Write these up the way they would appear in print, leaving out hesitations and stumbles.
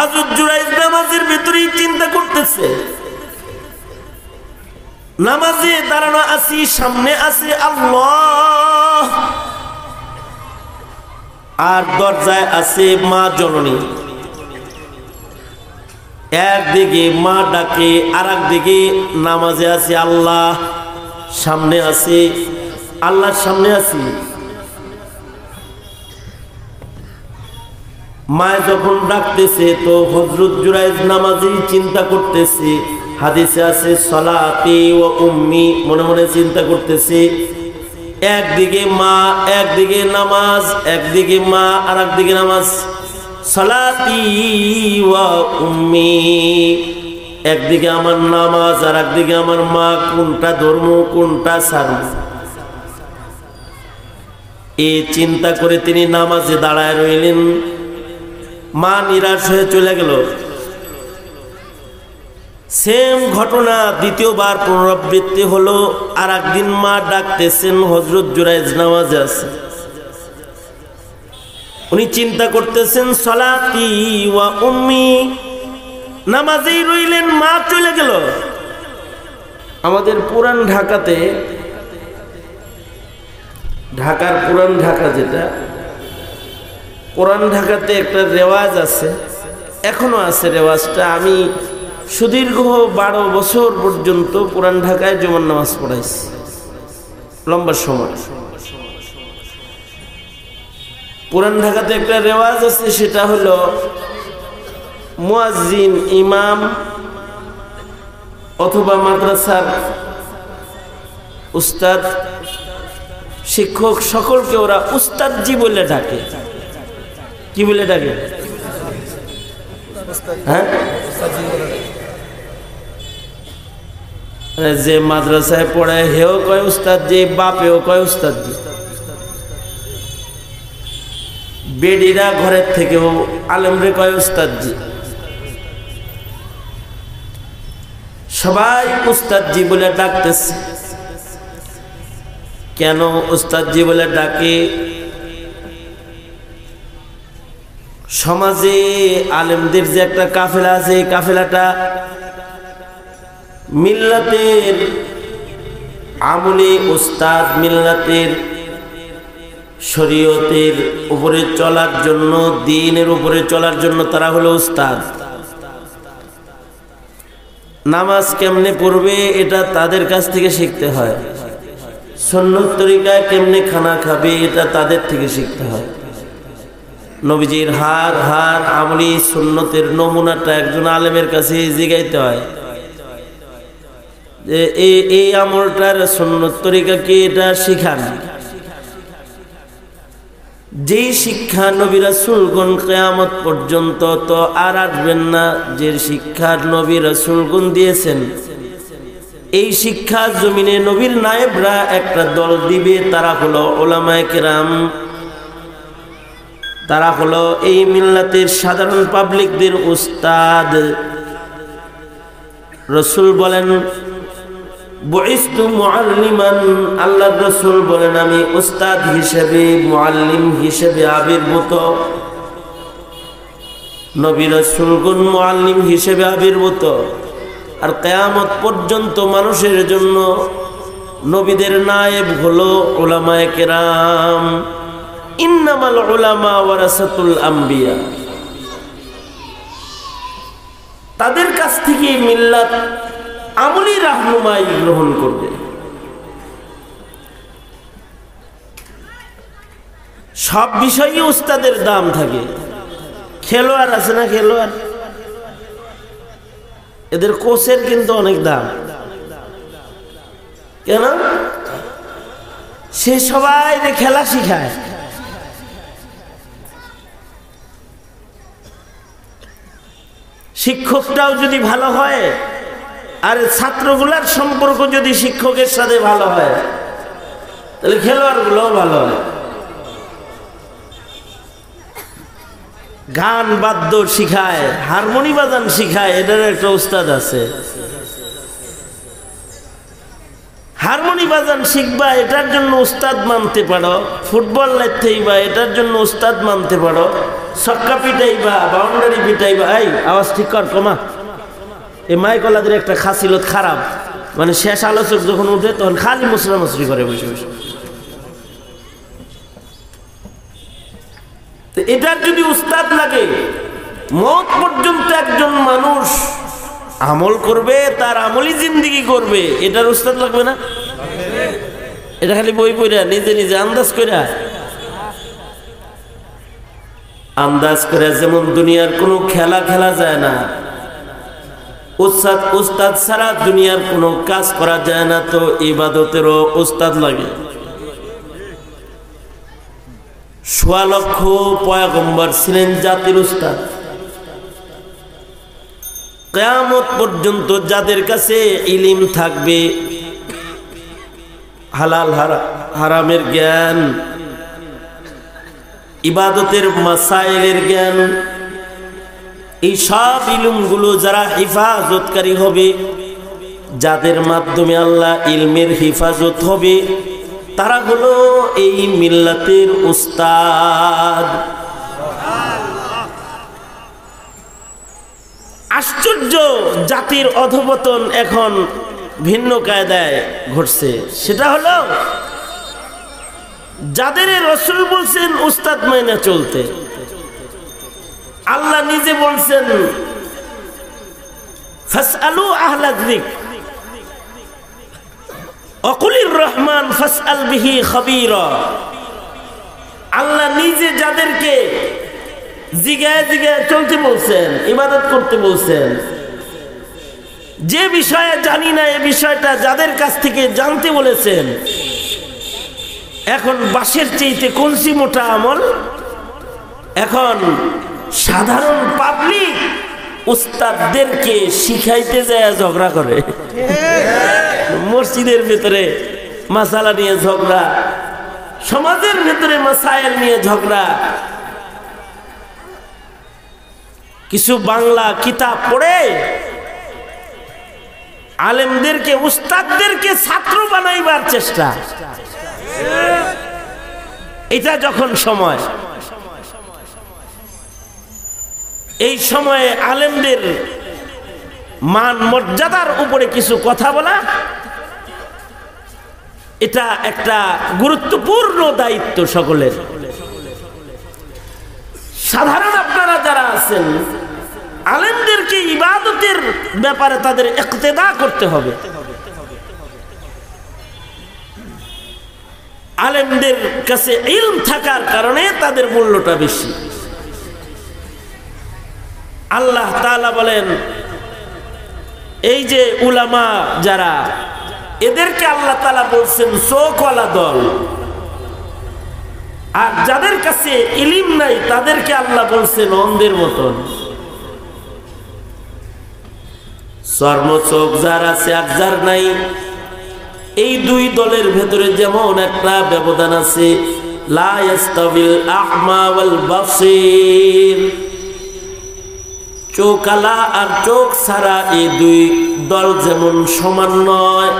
হযরত জুরাইজ নামাজের ভিতরেই চিন্তা করতেছে, নামাজে দাঁড়ানো আছি, সামনে আছে আল্লাহ, আর দরজায় আছে মা জননী। একদিকে মা ডাকে, আর একদিকে নামাজে আছে আল্লাহ, সামনে আছে আল্লাহর সামনে আছি। মা যখন ডাকতেছে তো হযরত জুরাইজ নামাজি চিন্তা করতেছে, হাদিসে আছে সলাতি ও উম্মি, মনে মনে চিন্তা করতেছে, একদিকে মা, একদিকে নামাজ, একদিকে মা আর একদিকে নামাজ। সলাতি ওয়া উম্মি, একদিকে আমার নামাজ আর একদিকে আমার মা, কোনটা ধর্ম কোনটা ছাড়ব। এই চিন্তা করে তিনি নামাজে দাঁড়ায় রইলেন। মা নিরাশ হয়ে চলে গেল। সেম ঘটনা দ্বিতীয়বার পুনরাবৃত্তি হলো। আর একদিন মা ডাকতেছেন, হযরত জুরাইজ নামাজে আছে। উনি চিন্তা করতেছেন সলাতি ওয়া উম্মি, নামাজেই রইলেন, মা চলে গেল। আমাদের পুরান ঢাকাতে, ঢাকার পুরান ঢাকা যেটা, পুরান ঢাকাতে একটা রেওয়াজ আছে, এখনো আছে রেওয়াজটা। আমি সুদীর্ঘ 12 বছর পর্যন্ত পুরান ঢাকায় জুমার নামাজ পড়াইছি, লম্বা সময়। পুরান ঢাকাতে একটা রেওয়াজ আছে, সেটা হলো মুয়াজ্জিন, ইমাম অথবা মাদ্রাসার উস্তাদ, শিক্ষক, সকলকে ওরা উস্তাদজি বলে ডাকে। কি বলে ডাকে? হ্যাঁ, যে মাদ্রাসায় পড়ে হেও কয় উস্তাদজি, বাপেও কয় উস্তাদজি। বেডিরা ঘরের থেকেও আলেমরে কয় উস্তাদজি। সবাই উস্তাদজি বলে ডাকতেছে। কেন উস্তাদজি বলে ডাকে? সমাজে আলেমদের যে একটা কাফেলা আছে, এই কাফেলাটা মিল্লাতের আমলি উস্তাদ, মিল্লাতের শরীয়তের উপরে চলার জন্য, দ্বীনের উপরে চলার জন্য তারা হলো উস্তাদ। নামাজ কেমনে পড়বে এটা তাদের কাছ থেকে শিখতে হয়। সুন্নত তরিকায় কেমনে খানা খাবে এটা তাদের থেকে শিখতে হয়। নবীজির হার আমলি সুন্নতের নমুনাটা একজন আলেমের কাছে জিগাইতে হয় যে এই আমলটার সুন্নত তরিকা কি, এটা শিখান। যেই শিক্ষা নবী রাসূলগণ কিয়ামত পর্যন্ত তো আর আসবেন না, যে শিক্ষা নবী রাসূলগণ দিয়েছেন, এই শিক্ষা জমিনে নবীর নায়েবরা একটা দল দিবে। তারা হলো উলামায়ে কেরাম, তারা হলো এই মিল্লাতের সাধারণ পাবলিকদের উস্তাদ। রাসূল বলেন বুইসতু মুআল্লিমান, আল্লাহর রাসূল বলেন আমি উস্তাদ হিসেবে, মুআল্লিম হিসেবে আবির্ভূত। নবী রাসূলগণ মুআল্লিম হিসেবে আবির্ভূত। আর কিয়ামত পর্যন্ত মানুষের জন্য নবীদের নায়েব হলো উলামায়ে কেরাম। ইন্নামাল উলামা ওয়ারাসাতুল আম্বিয়া, তাদের কাছ থেকে মিল্লাত আমলি রাহনুমাই গ্রহণ করবে। সব বিষয়ে উস্তাদের দাম থাকে। খেলোয়াড় আছে না, খেলোয়াড়, এদের কোচের কিন্তু অনেক দাম। কেন? সে সবাই খেলা শিখায়। শিক্ষকটাও যদি ভালো হয় আর ছাত্রগুলার সম্পর্ক যদি শিক্ষকের সাথে ভালো হয়, তাহলে খেলোয়াড়গুলোও ভালো হয়। গান বাদ্য শিখায়, হারমোনি বাজান শিখায়, এটার একটা উস্তাদ আছে। হারমোনি বাজান শিখবা, এটার জন্য উস্তাদ মানতে পারো। ফুটবল লাইতেই বা এটার জন্য উস্তাদ মানতে পারো। ছক্কা পিটাইবা, বাউন্ডারি পিটাইবা। এই আওয়াজ ঠিক কর, কমা। এই মাইকলাদের একটা খাসিলত খারাপ, মানে শেষ আলোচক যখন উঠে তখন খালি মুসরামসরি করে বসে বসে। এটার যদি উস্তাদ লাগে, মত পর্যন্ত একজন মানুষ আমল করবে, তার আমলি জিন্দিগি করবে, এটার উস্তাদ লাগবে না? এটা খালি বই পড়া নিজে নিজে আন্দাজ কইরা, আন্দাজ করে যেমন দুনিয়ার কোনো খেলা খেলা যায় না, উস্তাদ ছাড়া দুনিয়ার কোনো কাজ করা যায় না, তো ইবাদতেরও উস্তাদ লাগে। ১৬ লক্ষ পয়গম্বর ছিলেন জাতির উস্তাদ। কিয়ামত পর্যন্ত যাদের কাছে ইলম থাকবে, হালাল হারামের জ্ঞান, ইবাদতের মাসাইলের জ্ঞান, এই সব ইলমগুলো যারা হিফাজতকারী হবে, যাদের মাধ্যমে আল্লাহ ইলমের হিফাজত হবে, তারা হলো এই মিল্লাতের উস্তাদ। আশ্চর্য, জাতির অধঃপতন এখন ভিন্ন কায়দায় ঘটছে। সেটা হলো যাদের রাসূল বলছেন উস্তাদ মাইনা চলতে, আল্লাহ নিজে বলছেন ফাসআলু আহলা যিকর অকুলির রহমান ফাসআল বিহি খাবীরা। আল্লাহ নিজে যাদেরকে জিগায় জিগায় চলতে বলছেন, ইবাদত করতে বলছেন, যে বিষয়ে জানি না এ বিষয়টা যাদের কাছ থেকে জানতে বলেছেন, এখন বাঁশের চেয়েতে কলসি মোটা আমল। এখন সাধারণ পাবলিক উস্তাদদেরকে শিখাইতে যায় ঝগড়া করে, মসজিদের ভেতরে মাসালা নিয়ে ঝগড়া, সমাজের ভেতরে মাসাইল নিয়ে ঝগড়া। কিছু বাংলা কিতাব পড়ে আলেমদেরকে, উস্তাদদেরকে ছাত্র বানাইবার চেষ্টা। এটা যখন সময়, এই সময়ে আলেমদের মান মর্যাদার উপরে কিছু কথা বলা, এটা একটা গুরুত্বপূর্ণ দায়িত্ব সকলের। সাধারণ আপনারা যারা আছেন, আলেমদেরকে ইবাদতের ব্যাপারে তাদের ইক্তেদা করতে হবে। আলেমদের কাছে ইলম থাকার কারণে তাদের মূল্যটা বেশি। আল্লাহ তাআলা বলেন, এই যে উলামা যারা, এদেরকে আল্লাহ তাআলা বলছেন চোখওয়ালা দল, আর যাদের কাছে ইলম নাই তাদেরকে আল্লাহ বলছেন অন্ধের মতন। চর্ম চোখ যার আছে আর যার নাই, এই দুই দলের ভেতরে যেমন একটা ব্যবধান আছে। লা ইয়াস্তাবিল আ'মা ওয়াল বাসীর, চোখালা আর চোখ ছাড়া এই দুই দল যেমন সমান নয়।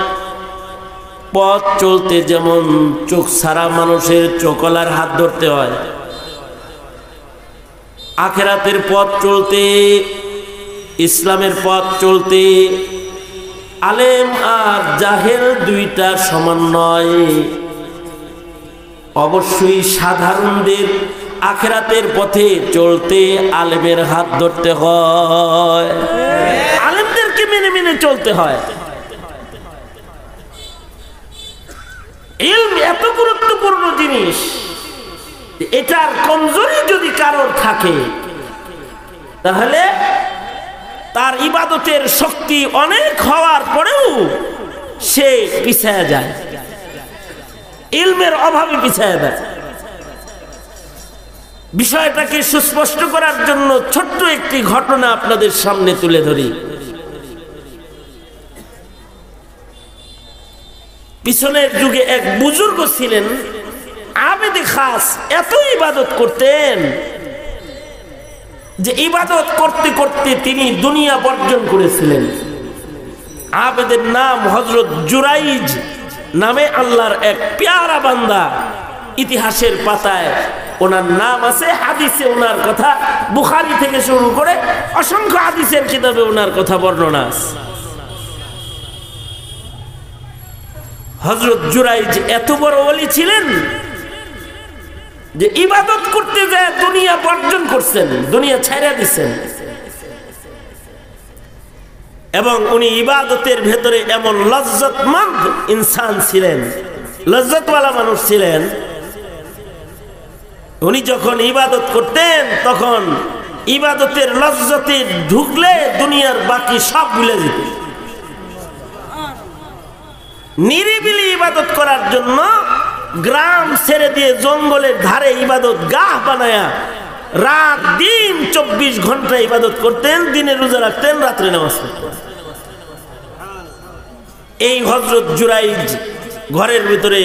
পথ চলতে যেমন চোখ ছাড়া মানুষের চোখলার হাত ধরতে হয়, আখিরাতের পথ চলতে, ইসলামের পথ চলতে আলেম আর জাহেল দুইটা সমান নয়। অবশ্যই সাধারণদের আখিরাতের পথে চলতে আলেমের হাত ধরতে হয়, আলেমদেরকে মেনে মেনে চলতে হয়। ইলম এত গুরুত্বপূর্ণ জিনিস, এটার কমজোরি যদি কারোর থাকে তাহলে তার ইবাদতের শক্তি অনেক হওয়ার পরেও সে পিছায়া যায়, ইলমের অভাবে পিছায়া যায়। বিষয়টাকে সুস্পষ্ট করার জন্য ছোট্ট একটি ঘটনা আপনাদের সামনে তুলে ধরি। পিছনের যুগে এক বুজুর্গ ছিলেন, আবেদে খাস, এত ইবাদত করতেন যে ইবাদত করতে করতে তিনি দুনিয়া বর্জন করেছিলেন। আবেদের নাম হযরত জুরাইজ নামে আল্লাহর এক পেয়ারা বান্দা ইতিহাসের পাতায় ওনার নাম আছে, হাদিসে ওনার কথা বুখারী থেকে শুরু করে অসংখ্য হাদিসের কিতাবে ওনার কথা বর্ণনা আছে। হযরত জুরাইজ এত বড় ওলি ছিলেন যে ইবাদত করতে যায় দুনিয়া বর্জন করছেন, দুনিয়া ছাইড়া দিচ্ছেন। এবং উনি ইবাদতের ভেতরে এমন লজ্জতমন্দ ইনসান ছিলেন, লজ্জতওয়ালা মানুষ ছিলেন। উনি যখন ইবাদত করতেন তখন ইবাদতের লজ্জতে ঢুকলে দুনিয়ার বাকি সব ভুলে যেতেন। নিরিবিলি ইবাদত করার জন্য গ্রাম ছেড়ে দিয়ে জঙ্গলের ধারে ইবাদত গাহ বানায়া রাত দিন 24 ঘন্টা ইবাদত করতেন, দিনে রোজা রাখতেন, রাত্রে নামাজ পড়তেন। এই হযরত জুরাইজ ঘরের ভিতরে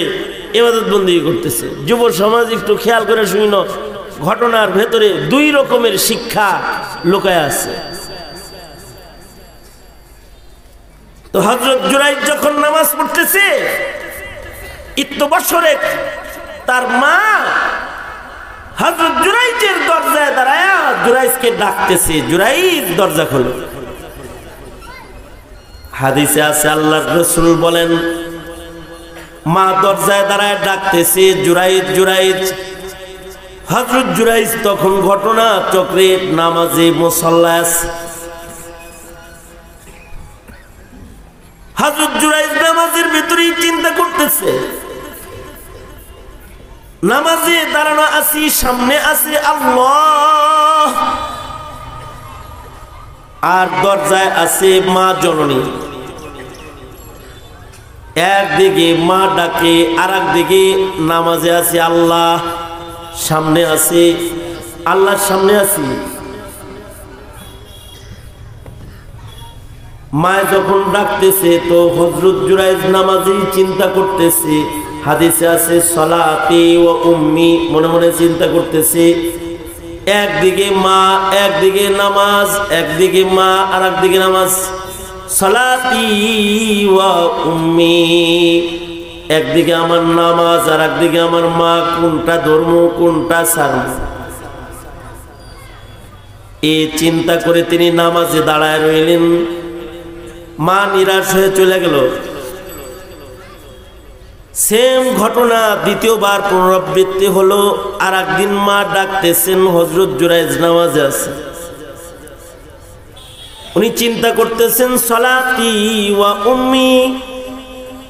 ইবাদত বন্দি করতেছে। যুব সমাজ একটু খেয়াল করে শুনো, ঘটনার ভেতরে 2 রকমের শিক্ষা লুকায় আছে। তো হযরত জুরাইজ যখন নামাজ পড়তেছে, ইত্য বছরে তার মা হযরত জুরাইজের দরজায় দাঁড়ায়া জুরাইজকে ডাকতেছে, জুরাইজ দরজা খোলো। হাদিসে আছে আল্লাহর রাসূল বলেন, মা দরজায় দাঁড়ায় ডাকতেছে, জুরাইজ জুরাইজ। হযরত জুরাইজ তখন ঘটনা চক্রে নামাজে মুসাল্লায় আছে। হযরত জুরাইজ নামাজের ভিতরেই চিন্তা করতেছে, নামাজে দাঁড়ানো আছি, সামনে আছে আল্লাহ, আর দরজায় আছে মা জননী। একদিকে মা ডাকে, আর একদিকে নামাজে আছে আল্লাহ, সামনে আছে আল্লাহর সামনে আছি। মায় যখন ডাকতেছে তো হযরত জুরাইজ নামাজেই চিন্তা করতেছে। হাদিসে আছে সলাতি ও উম্মি, মনে মনে চিন্তা করতেছে। একদিকে মা, একদিকে নামাজ, একদিকে মা আর একদিকে নামাজ। সলাতি ওয়া উম্মি, একদিকে আমার নামাজ আর একদিকে আমার মা, কোনটা ধর্ম কোনটা ছাড়ব। এই চিন্তা করে তিনি নামাজে দাঁড়ায় রইলেন। মা নিরাশ হয়ে চলে গেল। সেম ঘটনা দ্বিতীয়বার পুনরাবৃত্তি হলো। আর একদিন মা ডাকতেছেন, হযরত জুরাইজ নামাজে আছে। উনি চিন্তা করতেছেন সলাতি ওয়া উম্মি,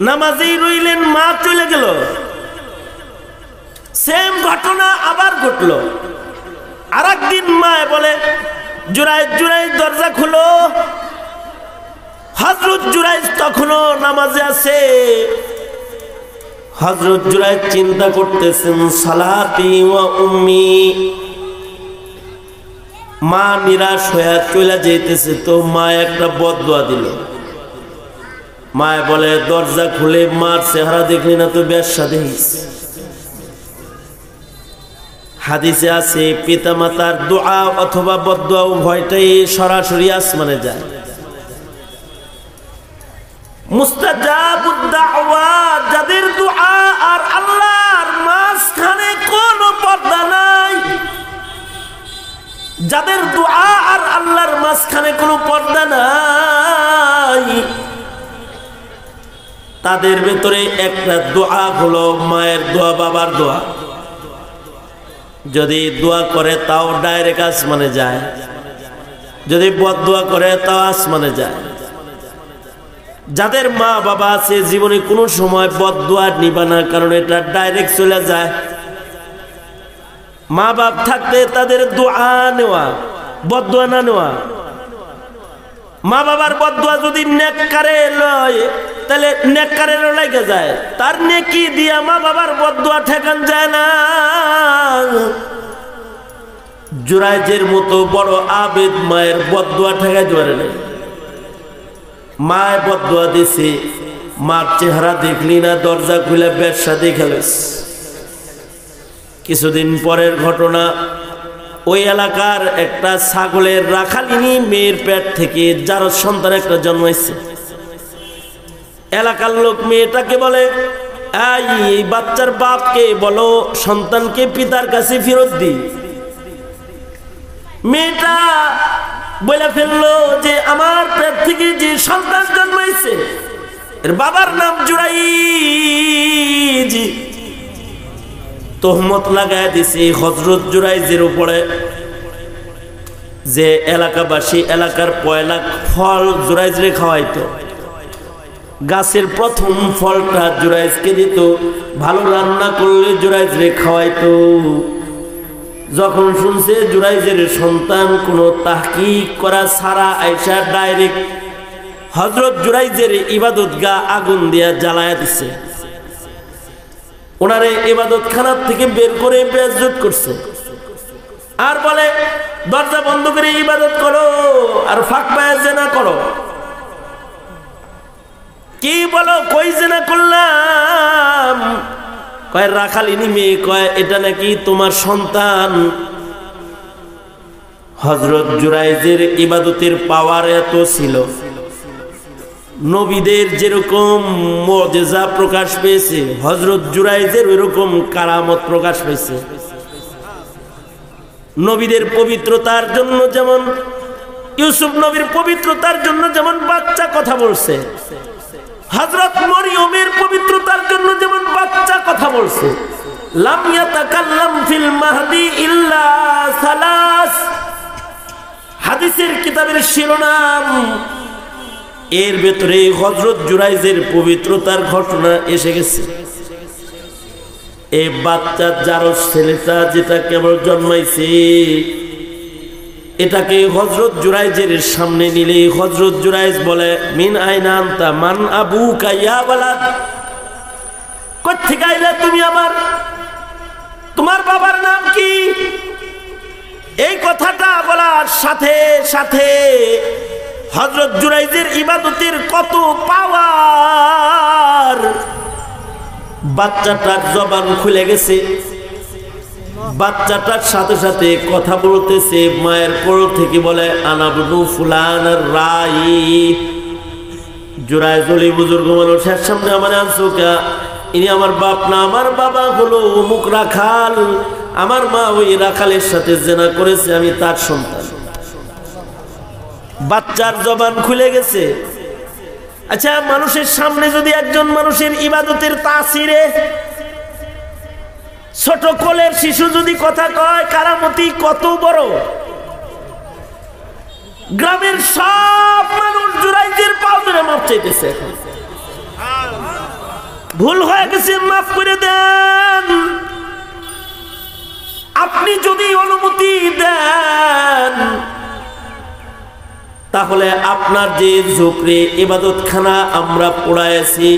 নামাজেই রইলেন, মা চলে গেল। সেম ঘটনা আবার ঘটলো। আর একদিন মা বলে, জুরাইজ জুরাইজ দরজা খুলো। হযরত জুরাইজ তখনও নামাজে আছে। হযরত জুরাইজ চিন্তা করতেছেন সালাতি ওয়া উম্মি। মা নিরাশ হয়ে চলে যেতেছে, তো মা একটা বদদুয়া দিল। মা বলে, দরজা খুলে মার চেহারা দেখলি না তো বেশ্যা দেখিস। হাদিসে আছে পিতা মাতার দোয়া অথবা বদদুয়া উভয়টাই সরাসরি আসমানে যায়। মুস্তাজাবুদ দাওয়া, যাদের দোয়া আর আল্লাহর মাঝখানে কোনো পর্দা নাই, যাদের দোয়া আর আল্লাহর মাঝখানে কোনো পর্দা নাই, তাদের ভেতরে একটা দোয়া হলো মায়ের দোয়া, বাবার দোয়া। যদি দোয়া করে তাও ডাইরেক্ট আসমানে যায়, যদি বদদোয়া করে তাও আসমানে যায়। যাদের মা বাবা আছে জীবনে কোনো সময় বদদোয়া নিবা না, কারণ এটা ডাইরেক্ট চলে যায়। মা বাপ থাকতে তাদের দোয়া নেওয়া, বদদোয়া না নেওয়া। মা বাবার বদদোয়া যদি নেককারে লয় তাহলে নেককারেরও লাগে যায়, তার নেকি দিয়া মা বাবার বদদোয়া ঠেকান যায় না। জুরাইজের মতো বড় আবেদ মায়ের বদদোয়া ঠেকাইতে পারে না। মায় বদদোয়া দিছে, মার চেহারা দেখলি না, দরজা খুলে বেশ্যা দেখে লইস। কিছুদিন পরের ঘটনা, ওই এলাকার একটা ছাগলের রাখালিনী মেয়ের পেট থেকে জারজ সন্তান একটা জন্মাইছে। এলাকার লোক মেয়েটাকে বলে, এই বাচ্চার বাপকে বলো সন্তানকে পিতার কাছে ফেরত দি। মেয়েটা বলে ফেললো যে আমার পেট থেকে যে সন্তান জন্মাইছে এর বাবার নাম জুরাইজ। তোহমত লাগায় দিছে হযরত জুরাইজের উপরে, যে এলাকাবাসী এলাকার পয়লা ফল জুরাইজরে খাওয়াইতো, গাছের প্রথম ফলটা জুরাইজকে দিত, ভালো রান্না করলে জুরাইজরে খাওয়াইতো। যখন শুনছে জুরাইজের সন্তান কোনো তাহকিক করা ছাড়া আয়েশা ডাইরেক্ট হযরত জুরাইজের ইবাদতগাহ আগুন দিয়া জ্বালায়া দিছে, ওনারে ইবাদতখানার থেকে বের করে বেইজ্জত করছে, আর বলে দরজা বন্ধ করে ইবাদত করো আর ফাঁক পায়ে জেনা করো। কি বলো, কই জেনা করলাম? কয় রাখালিনী মেয়ে, কয় এটা নাকি তোমার সন্তান। হযরত জুরাইজের ইবাদতের পাওয়ার এত ছিল, নবীদের যেরকম মুজিজা প্রকাশ পেয়েছে হযরত জুরাইজের ওইরকম কারামত প্রকাশ পেয়েছে। নবীদের পবিত্রতার জন্য যেমন ইউসুফ নবীর পবিত্রতার জন্য যেমন বাচ্চা কথা বলছে, হযরত মরিয়মের পবিত্রতার জন্য যেমন বাচ্চা কথা বলছে। লাম ইয়াতাকাল্লাম ফিল মাহদি ইল্লা সালাস, হাদিসের কিতাবের শিরোনাম, এর ভেতরে হযরত জুরাইজের পবিত্রতার ঘটনা এসে গেছে। এই বাচ্চা জারজ ছেলেটা যেটা কেবল জন্মাইছে, এটাকে হযরত জুরাইজের সামনে নিলে হযরত জুরাইজ বলে মিন আইনা আনতা মান আবুকা ইয়া ওয়ালাদ, কোথা থেকে আইলা তুমি? তোমার বাবার নাম কি? এই কথাটা বলার সাথে সাথে হযরত জুরাইজের ইবাদতের কত পাওয়ার, বাচ্চাটার জবান খুলে গেছে, বাচ্চাটার সাথে সাথে কথা বলতেছে, মায়ের কোল থেকে বলে আনাবনু ফুলানার রাই। জুরাইজ ওলি বুজুর্গ মানুষের সামনে আমার আনছো কা? ইনি আমার বাপ না, আমার বাবা হলো অমুক রাখাল, আমার মা ওই রাখালের সাথে জেনা করেছে, আমি তার সন্তান। বাচ্চার জবান খুলে গেছে। আচ্ছা, মানুষের সামনে যদি একজন মানুষের ইবাদতের তাসিরে ছোট কোলের শিশু যদি কথা কয়, কারামতি কত বড়। গ্রামের সব মানুষ জুরাইজের পাও ধরে মাপ চাইতেছে, ভুল হয়ে গেছে, মাফ করে দেন। আপনি যদি অনুমতি দেন তাহলে আপনার যে ঝুপড়ি ইবাদতখানা আমরা পোড়াইছি,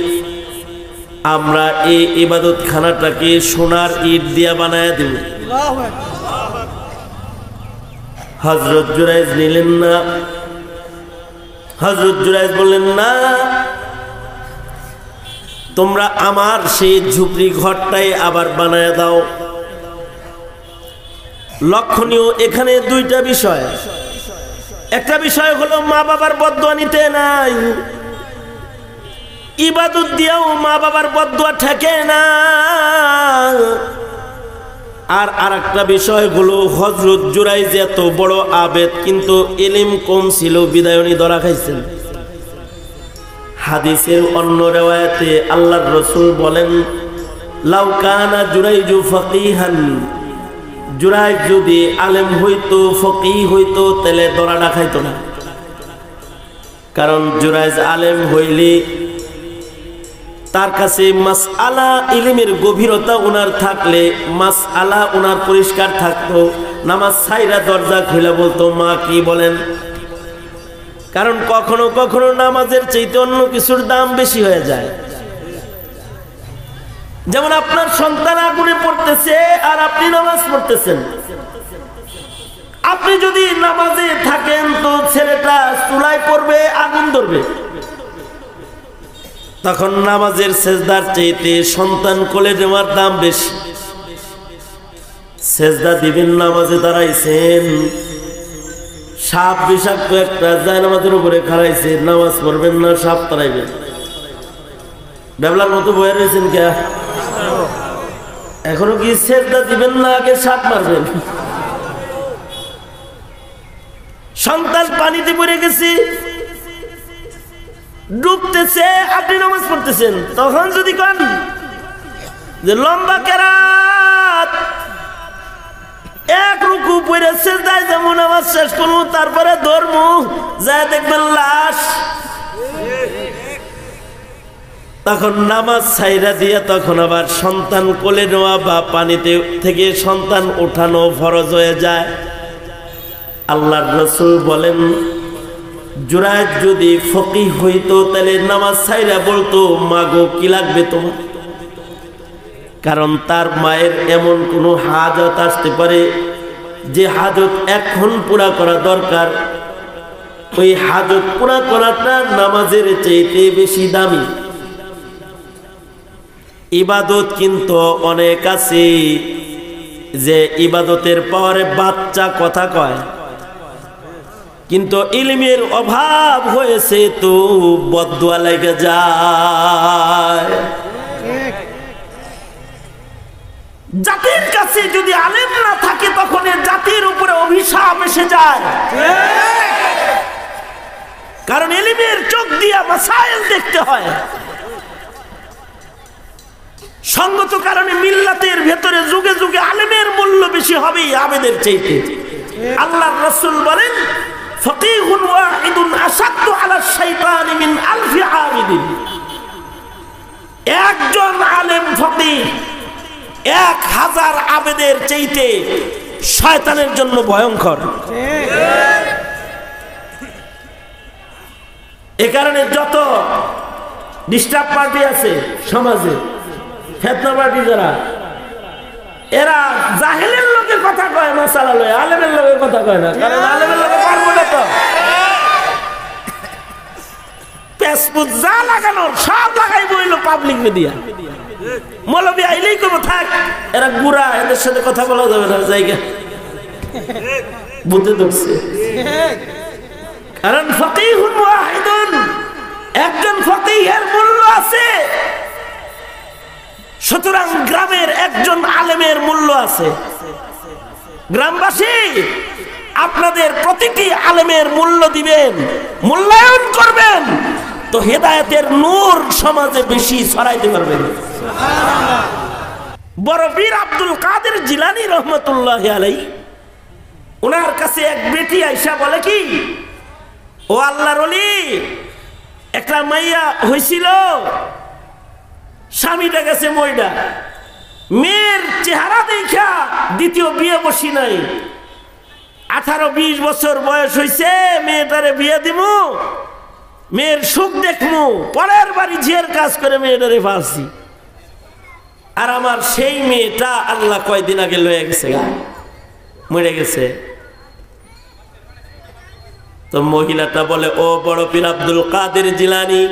আমরা এই ইবাদতখানাটাকে সোনার ইট দিয়া বানায় দেব। হযরত জুরাইজ নিলেন না। হযরত জুরাইজ বললেন না, তোমরা আমার সেই ঝুপড়ি ঘরটাই আবার বানায় দাও। লক্ষণীয় এখানে দুইটা বিষয়। একটা বিষয় হলো মা বাবার বদদুয়া নিতে নাই, ইবাদত দিয়েও মা বাবার বদদুয়া ঠেকে না। আর আরেকটা বিষয় হলো হযরত জুরাইজ এত বড় আবেদ, কিন্তু ইলম কম ছিল, বিদায় উনি ধরা খাইছেন। হাদিসের অন্য রিওয়ায়াতে আল্লাহর রাসূল বলেন, লাউ কানা জুরাইজু ফাকিহান, জুরাইজ যদি আলেম হইতো, ফকিহ হইতো, তাহলে দরাটা খাইতো না। কারণ জুরাইজ আলেম হইলে তার কাছে মাসআলা ইলমের গভীরতা ওনার থাকলে, মাসআলা ওনার পরিষ্কার থাকতো, নামাজ ছাইরা দরজা খুলে বলতো মা কি বলেন। কারণ কখনো কখনো নামাজের চাইতে অন্য কিছুর দাম বেশি হয়ে যায়। যেমন আপনার সন্তান আগুনে পড়তেছে আর আপনি নামাজ পড়তেছেন, আপনি যদি নামাজে থাকেন তো ছেলেটা চুলায় পড়বে, আগুন ধরবে। তখন নামাজের সেজদার চাইতে সন্তান কোলে নেওয়ার দাম বেশি। সেজদা দিবেন, নামাজে দাঁড়াইছেন, সাপ বিষাক্ত একটা যায় নামাজের উপরে খাড়াইছে, নামাজ পড়বেন না, সাপ তাড়াইবেন। বেবলার মতো বয়ে রয়েছেন কে? এখনো কি সেজদা দিবেন না আগে শাক মারবেন? সন্তান পানিতে পড়ে গেছে, ডুবতেছে, আপনি নামাজ পড়তেছেন, তখন যদি কন যে লম্বা কেরাত এক রুকু পড়ে সেজদায় যেমন নামাজ শেষ করবো, তারপরে ধর্মু যায় দেখবেন লাশ, তখন নামাজ ছাইরা দিয়ে তখন আবার সন্তান কোলে নেওয়া বা পানিতে থেকে সন্তান ওঠানো ফরজ হয়ে যায়। আল্লাহর রাসূল বলেন, জুরাইজ যদি ফকিহ হইতো তাহলে নামাজ ছাইরা বলতো, মাগো কি লাগবে তোমার? কারণ তার মায়ের এমন কোনো হাজত আসতে পারে যে হাজত এখন পুরা করা দরকার, ওই হাজত পুরা করাটা নামাজের চাইতে বেশি দামি। ইবাদত কিন্তু অনেক আছে যে ইবাদতের পরে বাচ্চা কথা কয়, কিন্তু ইলমের অভাব হয়েছে তো বদদুয়া লেগে যায়। জাতির কাছে যদি আলেম না থাকে তখন জাতির উপরে অভিশাপ এসে যায়, কারণ ইলমের চোখ দিয়া মাসাইল দেখতে হয়। সঙ্গত কারণে মিল্লাতের ভেতরে যুগে যুগে আলেমের মূল্য বেশি হবে আবেদের চাইতে। আল্লাহর রাসূল বলেন, ফাকিহুন ওয়াহিদুন আশাদ্দু আলা শাইতানি মিন আলফি আবিদিন। একজন আলেম ফকিহ 1000 আবেদের চাইতে শয়তানের জন্য ভয়ঙ্কর। এ কারণে যত ডিস্টার্ব পার্টি আছে সমাজে, ফেতনা পার্টি যারা, এরা জাহেলের লোকের কথা কয় মাসালা লয়, আলেমের লোকের কথা কয় না, কারণ আলেমের লোকে পারবো না তো। ফেসবুক যা লাগানোর সব লাগাই বইল পাবলিক মিডিয়া, মৌলবি আইলেই করবো থাক, এরা গুড়া, এদের সাথে কথা বলা যাবে না জায়গা বুঝতে ধরছে। কারণ ফাকিহুন ওয়াহিদুন, একজন ফকিহের মূল্য আছে, সুতরাং গ্রামের একজন আলেমের মূল্য আছে। গ্রামবাসী আপনাদের প্রতিটি আলেমের মূল্য দিবেন, মূল্যায়ন করবেন, তো হেদায়েতের নূর সমাজে বেশি ছড়াইতে পারবেন। বড় পীর আব্দুল কাদের জিলানী রহমতুল্লাহ আলাইহি, ওনার কাছে এক বেটি আইসা বলে কি, ও আল্লাহর ওলি, একটা মাইয়া হইছিল, স্বামীটা গেছে মইডা, মেয়ের চেহারা দেখা দ্বিতীয় বিয়ে বসি নাই, 18-20 বছর বয়স হইছে, মেয়েটারে বিয়ে দিমু, মেয়ের সুখ দেখমু, পরের বাড়ি ঝিয়ের কাজ করে মেয়েটারে ফালছি, আর আমার সেই মেয়েটা আল্লাহ কয়দিন আগে লয়ে গেছে, মরে গেছে। তো মহিলাটা বলে, ও বড় পীর আব্দুল কাদের জিলানী,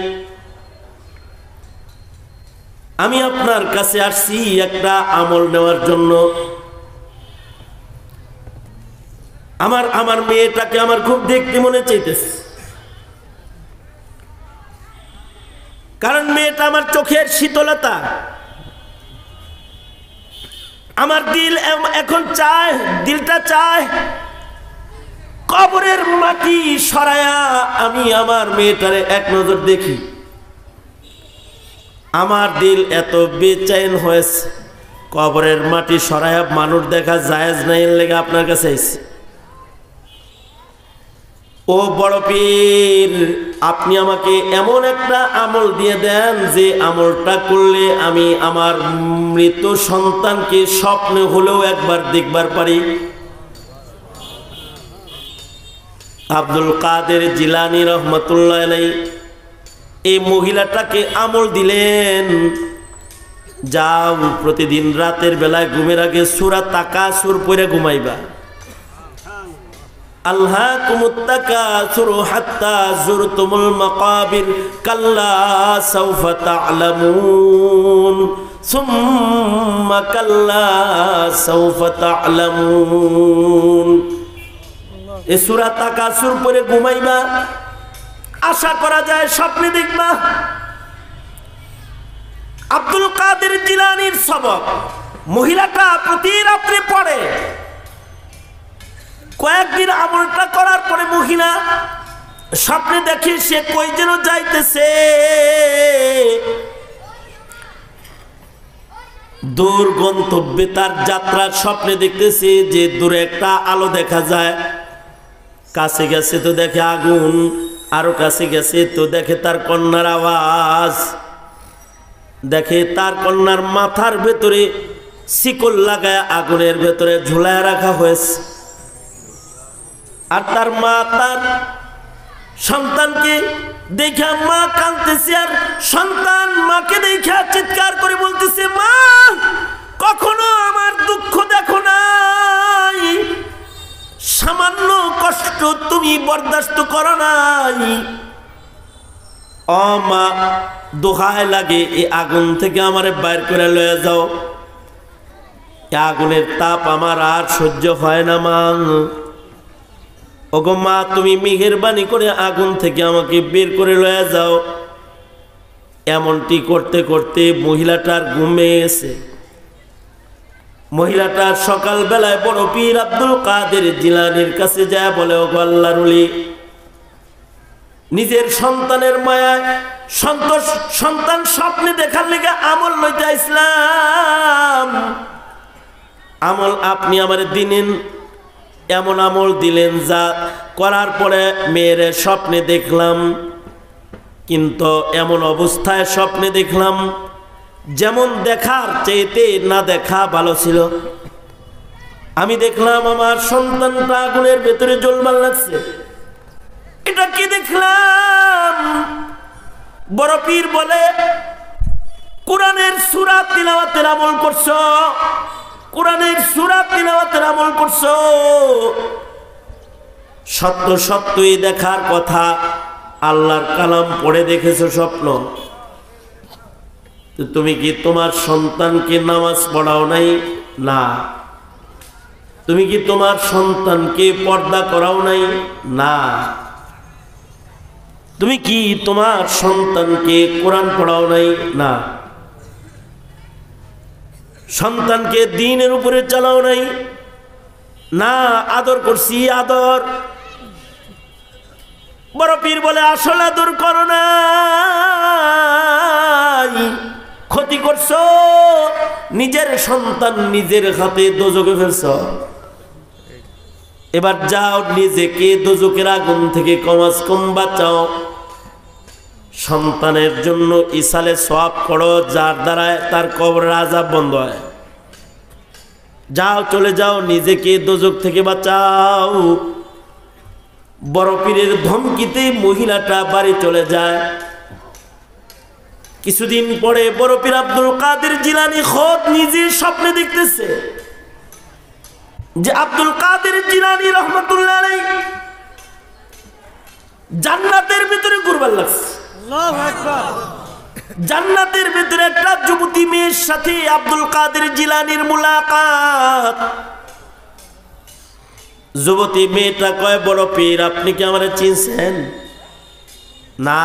আমি আপনার কাছে আসছি একটা আমল নেওয়ার জন্য। আমার মেয়েটাকে আমার খুব দেখতে মনে চাইতেছে, কারণ মেয়েটা আমার চোখের শীতলতা। আমার দিল এখন চায়, দিলটা চায় কবরের মাটি সরায়া আমি আমার মেয়েটারে এক নজর দেখি। আমার দিল এত বেচैन হয়েছে, কবরের মাটি সরায়া মানুষ দেখা জায়েজ নাই, এর লেগে আপনার কাছে আইছি। ও বড় পীর, আপনি আমাকে এমন একটা আমল দিয়ে দেন যে আমলটা করলে আমি আমার মৃত সন্তানকে স্বপ্নে হলেও একবার দেখবার পারি। আব্দুল কাদের জিলানী রহমতুল্লাহ আলাইহি এই মহিলাটাকে আমল দিলেন, যাও প্রতিদিন রাতের বেলায় ঘুমের আগে সূরা তাকাসুর পড়ে ঘুমাইবা। আলহাকুমুত তাকাসুর হাত্তা যুরতুমুল মাকাবির কাল্লা সাওফা তা'লামুন সুম্মা কাল্লা সাওফা তা'লামুন। এই সূরা তাকাসুর পড়ে ঘুমাইবা, আশা করা যায় স্বপ্নে দেখবা। আব্দুল কাদের জিলানীর সবক মহিলাটা প্রতি রাত্রে পড়ে। কয়েকদিন আমলটা করার পরে মহিলা স্বপ্নে দেখে সে কই যেন যাইতেছে, দূর গন্তব্যে তার যাত্রার স্বপ্নে দেখতেছে যে দূরে একটা আলো দেখা যায়, কাছে গেছে তো দেখে আগুন, আরো কাছে গেছে তো দেখে তার কন্যার আওয়াজ, দেখে তার কন্যার মাথার ভেতরে শিকল লাগায় আগুনের ভেতরে ঝুলায় রাখা হয়েছে। আর তার মা তার সন্তানকে দেখা মা কাঁদতেছে, আর সন্তান মাকে দেখা চিৎকার করে বলতেছে, মা কখনো আমার দুঃখ দেখো নাই, সামান্য কষ্ট তুমি বরদাস্ত করো নাই। ও মা দোহায় লাগে এই আগুন থেকে আমারে বাইর করে লয়ে যাও, আগুনের তাপ আমার আর সহ্য হয় না মা। ওগো মা তুমি মেহেরবানি করে আগুন থেকে আমাকে বের করে লয়ে যাও। এমনটি করতে করতে মহিলাটার ঘুমে এসে মহিলাটার সকাল বেলায় বড় পীর আব্দুল কাদের জিলানীর কাছে যায়, বলে ওগো আল্লাহর ওলি, নিজের সন্তানের মায়ায় সন্তান স্বপ্নে দেখার লেগে আমল লইতে ইসলাম, আমল আপনি আমার দিলেন, এমন আমল দিলেন যা করার পরে মেয়ের স্বপ্নে দেখলাম, কিন্তু এমন অবস্থায় স্বপ্নে দেখলাম যেমন দেখার চাইতে না দেখা ভালো ছিল। আমি দেখলাম আমার সন্তানটা আগুনের ভেতরে জ্বলবার লাগছে। এটা কি দেখলাম? বড় পীর বলে, কোরআনের সূরা তিলাওয়াতের আমল করছো, কোরআনের সূরা তিলাওয়াতের আমল করছো, সত্য সত্যই দেখার কথা, আল্লাহর কালাম পড়ে দেখেছো স্বপ্ন। তুমি কি তোমার সন্তানকে নামাজ পড়াও নাই? না। তুমি কি তোমার সন্তানকে পর্দা করাও নাই? না। তুমি কি তোমার সন্তানকে কোরআন পড়াও নাই? না। সন্তানকে দ্বীনের উপরে চালাও নাই? না। আদর করছি, আদর। বড় পীর বলে, আসল আদর করো নাই, ক্ষতি করছো, নিজের সন্তান নিজের হাতে দোজখে ফেলছো। এবার যাও নিজেকে দোজখের আগুন থেকে কমাস কম বাঁচাও, সন্তানের জন্য ইসালে সওয়াব করো, যার দ্বারায় তার কবরের আযাব বন্ধ হয়। যাও, চলে যাও, নিজেকে দোজখ থেকে বাঁচাও। বড় পীরের ধমকিতে মহিলাটা বাড়ি চলে যায়। কিছুদিন পরে বড় পীর আব্দুল কাদের জিলানী খোদ নিজে স্বপ্নে দেখতেছে যে আব্দুল কাদের জিলানী রহমাতুল্লাহ আলাইহি জান্নাতের ভিতরে ঘুরবার লাগছে। আল্লাহু আকবার। জান্নাতের ভিতরে একটা যুবতী মেয়ের সাথে আব্দুল কাদের জিলানীর মুলাকাত। যুবতী মেয়েটা কয়, বড় পীর আপনি কি আমারে চিনছেন? না,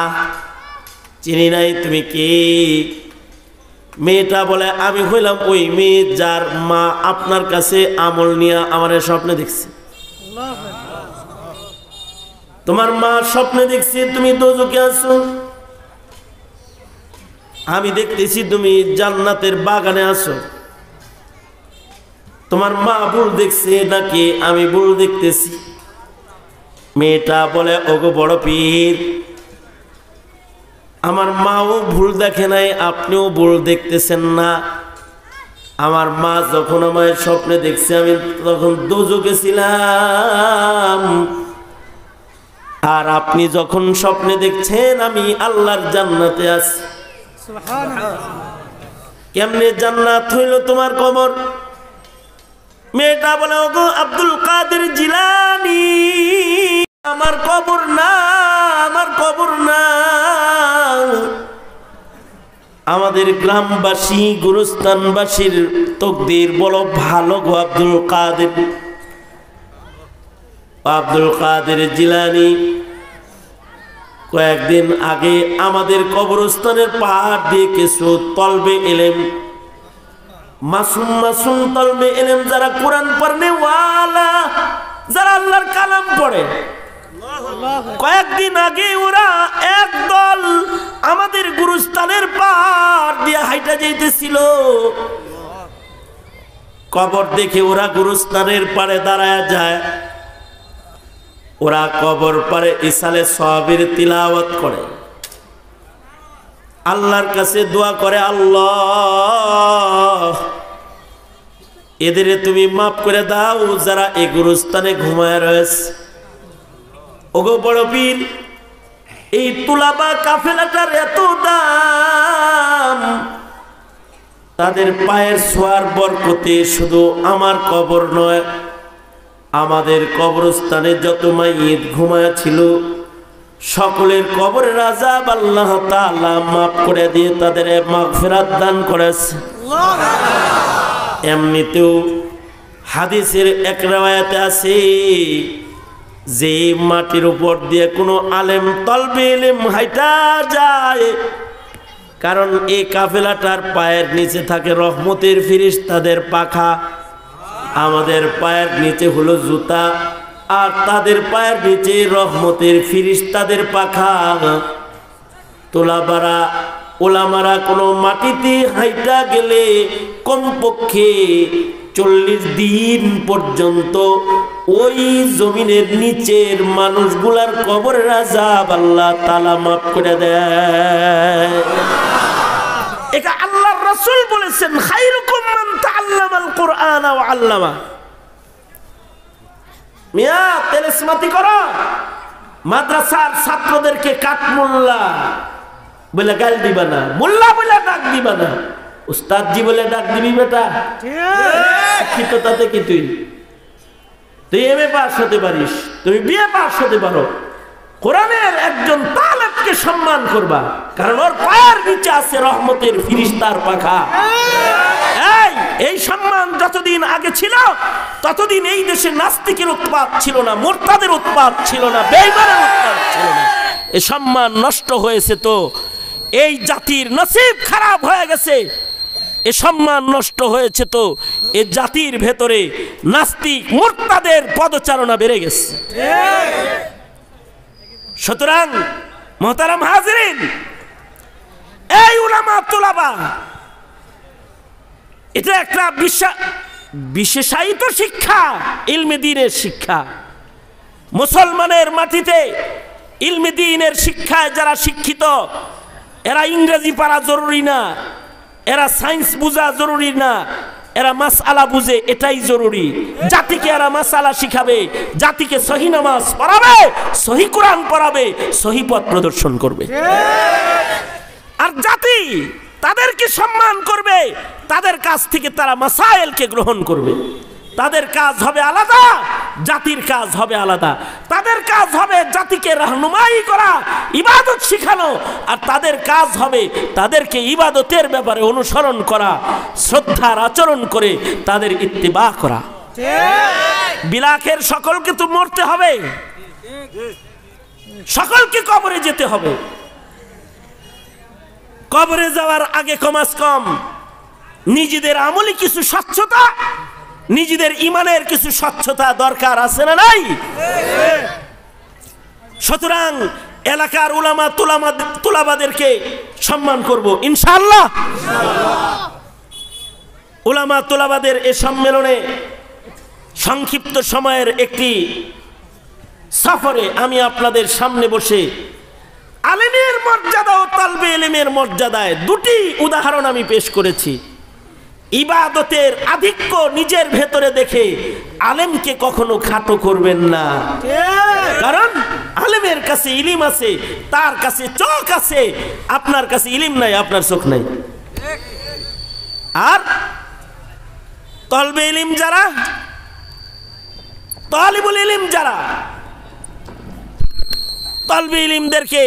চিনি নাই। তুমি কি? মেয়েটা বলে, আমি হইলাম ওই মেয়ে যার মা আপনার কাছে আমল নিয়ে আমার স্বপ্নে দেখছে। তোমার মা স্বপ্নে দেখছে তুমি দোজখে আছো, আমি দেখতেছি তুমি জান্নাতের বাগানে আছো। তোমার মা ভুল দেখছে নাকি আমি ভুল দেখতেছি? মেয়েটা বলে, ওগো বড় পীর, আমার মাও ভুল দেখে নাই, আপনিও ভুল দেখতেছেন না। আমার মা যখন আমার স্বপ্নে দেখছে আমি তখন দোজখে ছিলাম, আর আপনি যখন স্বপ্নে দেখছেন আমি আল্লাহর জান্নাতে আছি। কেমনে জান্নাত হইল তোমার কবর? মেয়েটা বলে, ওগো আব্দুল কাদের জিলানী, আমার কবর না, আমার কবর না। আমাদের গ্রামবাসী গুরুস্থানবাসীর তকদির বলো ভালো গো আব্দুল কাদের। আব্দুল কাদের জিলানী কয়েকদিন আগে আমাদের কবরস্থানের পাহাড় দিয়ে কিছু তলবে এলেম, মাসুম মাসুম তলবে এলেম, যারা কোরআন পড়নে ওয়ালা, যারা আল্লাহর কালাম পড়ে, কয়েকদিন আগে ওরা একদল আমাদের গুরুস্থানের পাহাড় দিয়ে হাইটা যাইতেছিল। কবর দেখে ওরা গুরুস্থানের পাড়ে দাঁড়ায় যায়, ওরা কবর পারে ইসালে সাবির তিলাওয়াত করে, আল্লাহর কাছে দোয়া করে, আল্লাহ এদের তুমি মাফ করে দাও যারা এই গুরুস্থানে ঘুমায় রয়েছে। ওগো বড় পীর, এই তুলাবা কাফেলাটার এত দাম, তাদের পায়ের ছোঁয়ার বরকতে শুধু আমার কবর নয়, আমাদের কবরস্থানে যত মাইয়িত ঘুমায়া ছিল সকলের কবরের আযাব আল্লাহ তাআলা মাফ করে দিয়ে তাদের মাগফিরাত দান করেছে। এমনিতেও হাদিসের এক riwayate আছে যে মাটির উপর দিয়ে কোনো আলেম তলবে ইলম হাইটা যায়, কারণ এই কাফেলাটার পায়ের নিচে থাকে রহমতের ফেরেশতাদের পাখা, আমাদের পায়ের নিচে হলো জুতা, আর তাদের পায়ের নিচে রহমতের ফেরেশতাদের পাখা। তোলাবারা ওলামারা কোনো মাটিতে হাইটা গেলে কমপক্ষে 40 দিন পর্যন্ত ওই জমিনের নিচের মানুষগুলার কবরের আযাব আল্লাহ তাআলা মাফ করে দেয়। এটা আল্লাহর রাসূল বলেছেন, খায়রুকুম মান তাআল্লামাল কুরআনা ওয়া আল্লামা। মিয়া তেলেসমাতি করো, মাদ্রাসার ছাত্রদেরকে কাঠমোল্লা বলে গাল দিবা না, মোল্লা বলে ডাক দিবা না, উস্তাদজি বলে ডাক দিবি বেটা। ঠিক তো, তাতে কি তুই এমএ পাস হতে পারিস, তুমি বিএ পাস হতে পারো, কোরআনের একজন তালেবকে সম্মান করবা, কারণ ওর পায়ের নিচে আছে রহমতের ফেরেশতার পাখা। এই সম্মান যতদিন আগে ছিল ততদিন এই দেশে নাস্তিকের উৎপাত ছিল না, মুরতাদের উৎপাত ছিল না, বেঈমানের উৎপাত ছিল না। এই সম্মান নষ্ট হয়েছে, তো এই জাতির নসিব খারাপ হয়ে গেছে। এ সম্মান নষ্ট হয়েছে, তো এ জাতির ভেতরে নাস্তিক মুরতাদের পদচারণা বেড়ে গেছে। সুতরাং মুহতারাম হাজিরিন, এই উলামা তুলাবা এটা একটা বিশেষায়িত শিক্ষা, ইলমে দ্বীনের শিক্ষা। মুসলমানের মাটিতে ইলমে দ্বীনের শিক্ষায় যারা শিক্ষিত, এরা ইংরেজি পড়া জরুরি না, এরা সায়েন্স বোঝা জরুরি না, এরা মাসআলা বুঝে, এটাই জরুরি। জাতিকে এরা মাসআলা শিখাবে, জাতিকে সহি নামাজ পড়াবে, সহি কোরআন পড়াবে, সহি পথ প্রদর্শন করবে। আর জাতি তাদেরকে সম্মান করবে, তাদের কাছ থেকে তারা মাসাইলকে গ্রহণ করবে। তাদের কাজ হবে আলাদা, জাতির কাজ হবে আলাদা। তাদের কাজ হবে জাতিকে রাহনুমাই করা, ইবাদত শিখানো, আর তাদের কাজ হবে তাদেরকে ইবাদতের ব্যাপারে অনুসরণ করা, শ্রদ্ধার আচরণ করে তাদের ইত্তিবা করা। বিলাখের সকলকে তো মরতে হবে, সকলকে কবরে যেতে হবে। কবরে যাওয়ার আগে কমাস কম নিজেদের আমলি কিছু স্বচ্ছতা, নিজেদের ইমানের কিছু স্বচ্ছতা দরকার আছে না নাই? সুতরাং এলাকার উলামা তুলাবাদেরকে সম্মান করব ইনশাআল্লাহ। উলামা তুলাবাদের এই সম্মেলনে সংক্ষিপ্ত সময়ের একটি সফরে আমি আপনাদের সামনে বসে আলেমের মর্যাদা ও তালবে ইলমের মর্যাদায় দুটি উদাহরণ আমি পেশ করেছি। ইবাদতের আধিক্য নিজের ভেতরে দেখে আলেমকে কখনো খাটো করবেন না, কারণ আলেমের কাছে ইলিম আছে, তার কাছে চোখ আছে, আপনার কাছে ইলিম নাই, আপনার চোখ নাই। আর তলবে ইলিম যারা, তালিবুল ইলিম যারা, তলবে ইলিমদেরকে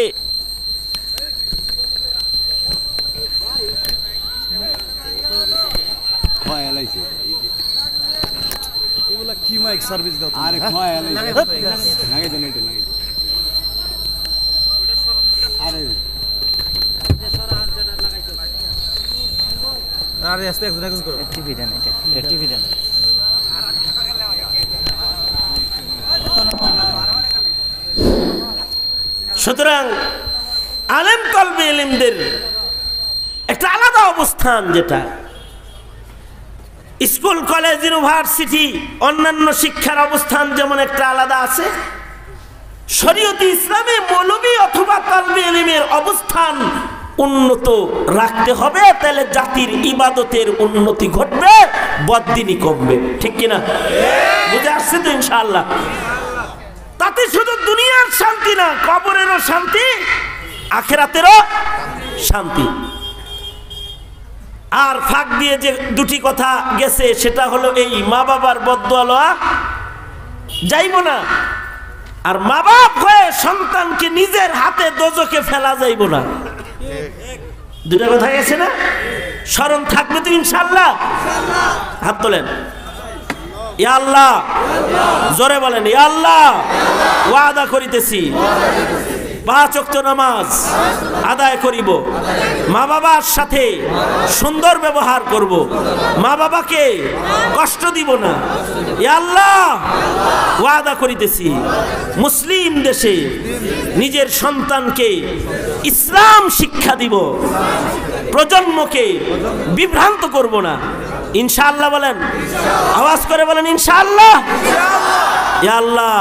কি মাইক সার্ভিস দাও? আরে আরে আস্তে একজন করো টিভি দেন, এটা টিভি দেন। সুতরাং আলেম তলবে ইলমদের একটা আলাদা অবস্থান, যেটা স্কুল কলেজ ইউনিভার্সিটি অন্যান্য শিক্ষার অবস্থান যেমন একটা আলাদা আছে, শরীয়তে ইসলামে মৌলবী অথবা তলবে ইলমের অবস্থান উন্নত রাখতে হবে, তাহলে জাতির ইবাদতের উন্নতি ঘটবে, বদদিনী কমবে। ঠিক কিনা? বুঝে আসছে তো ইনশাআল্লাহ? তাতে শুধু দুনিয়ার শান্তি না, কবরেরও শান্তি, আখিরাতেরও শান্তি। আর ফাঁক দিয়ে যে দুটি কথা গেছে সেটা হলো এই মা বাবার বদদুয়া লওয়া যাইব না, আর মা বাপ হয়ে সন্তানকে নিজের হাতে দোজখে ফেলা যাইব না। দুটা কথা গেছে না? স্মরণ থাকবে তো ইনশাআল্লাহ? হাত তোলেন। ইয়া আল্লাহ, জোরে বলেন ইয়া আল্লাহ, ওয়াদা করিতেছি 5 ওয়াক্ত নামাজ আদায় করিব, মা বাবার সাথে সুন্দর ব্যবহার করব, মা বাবাকে কষ্ট দিব না। ইয়া আল্লাহ, ওয়াদা করিতেছি মুসলিম দেশে নিজের সন্তানকে ইসলাম শিক্ষা দিব, প্রজন্মকে বিভ্রান্ত করব না। ইনশাআল্লাহ বলেন, আওয়াজ করে বলেন ইনশাআল্লাহ। ইয়া আল্লাহ,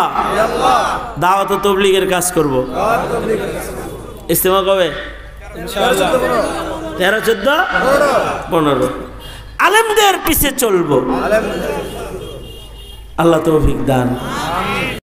দাওয়াত ও তাবলীগের কাজ করব। ইজতিমা কবে? ইনশাআল্লাহ 13, 14, 15। আলেমদের পিছে চলবো। আল্লাহ তৌফিক দান।